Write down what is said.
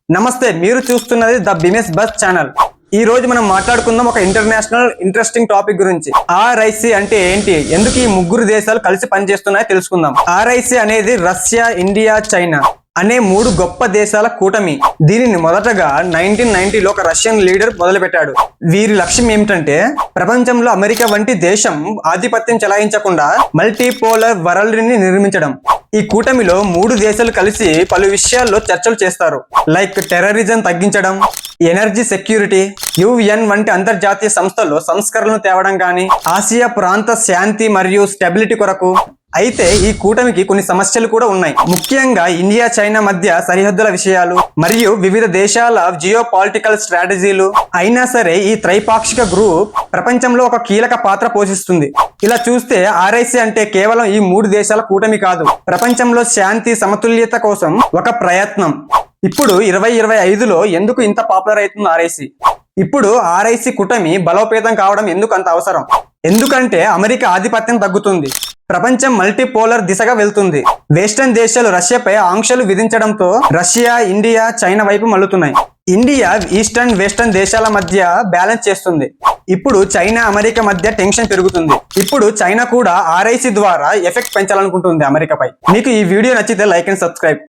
నమస్తే, మీరు చూస్తున్నది ద బిజినెస్ బస్ ఛానల్. ఈ రోజు మనం మాట్లాడుకుందాం ఒక ఇంటర్నేషనల్ ఇంట్రెస్టింగ్ టాపిక్ గురించి. ఆర్ఐసి అంటే ఏంటి, ఎందుకు ఈ ముగ్గురు దేశాలు కలిసి పనిచేస్తున్నాయో తెలుసుకుందాం. ఆర్ఐసి అనేది రష్యా, ఇండియా, చైనా అనే మూడు గొప్ప దేశాల కూటమి. దీనిని మొదటగా 1990లో ఒక రష్యన్ లీడర్ మొదలుపెట్టాడు. వీరి లక్ష్యం ఏమిటంటే ప్రపంచంలో అమెరికా వంటి దేశం ఆధిపత్యం చెలాయించకుండా మల్టీపోలర్ వరల్డ్ ని నిర్మించడం. ఈ కూటమిలో మూడు దేశాలు కలిసి పలు విషయాల్లో చర్చలు చేస్తారు. లైక్ టెర్రరిజం తగ్గించడం, ఎనర్జీ సెక్యూరిటీ, యుఎన్ వంటి అంతర్జాతీయ సంస్థల్లో సంస్కరణలు తేవడం కానీ, ఆసియా ప్రాంత శాంతి మరియు స్టెబిలిటీ కొరకు. అయితే ఈ కూటమికి కొన్ని సమస్యలు కూడా ఉన్నాయి. ముఖ్యంగా ఇండియా, చైనా మధ్య సరిహద్దుల విషయాలు మరియు వివిధ దేశాల జియో పొలిటికల్ స్ట్రాటజీలు. అయినా సరే ఈ త్రైపాక్షిక గ్రూప్ ప్రపంచంలో ఒక కీలక పాత్ర పోషిస్తుంది. ఇలా చూస్తే ఆర్ఐసి అంటే కేవలం ఈ మూడు దేశాల కూటమి కాదు, ప్రపంచంలో శాంతి సమతుల్యత కోసం ఒక ప్రయత్నం. ఇప్పుడు 2025లో ఎందుకు ఇంత పాపులర్ అవుతుంది ఆర్ఐసి? ఇప్పుడు ఆర్ఐసి కూటమి బలోపేతం కావడం ఎందుకు అంత అవసరం? ఎందుకంటే అమెరికా ఆధిపత్యం తగ్గుతుంది, ప్రపంచం మల్టీపోలర్ దిశగా వెళ్తుంది. వెస్టర్న్ దేశాలు రష్యాపై ఆంక్షలు విధించడంతో రష్యా, ఇండియా, చైనా వైపు మళ్లుతున్నాయి. ఇండియా ఈస్టర్న్, వెస్టర్న్ దేశాల మధ్య బ్యాలెన్స్ చేస్తుంది. ఇప్పుడు చైనా, అమెరికా మధ్య టెన్షన్ పెరుగుతుంది. ఇప్పుడు చైనా కూడా ఆర్ఐసి ద్వారా ఎఫెక్ట్ పెంచాలనుకుంటుంది అమెరికాపై. మీకు ఈ వీడియో నచ్చితే లైక్ అండ్ సబ్స్క్రైబ్.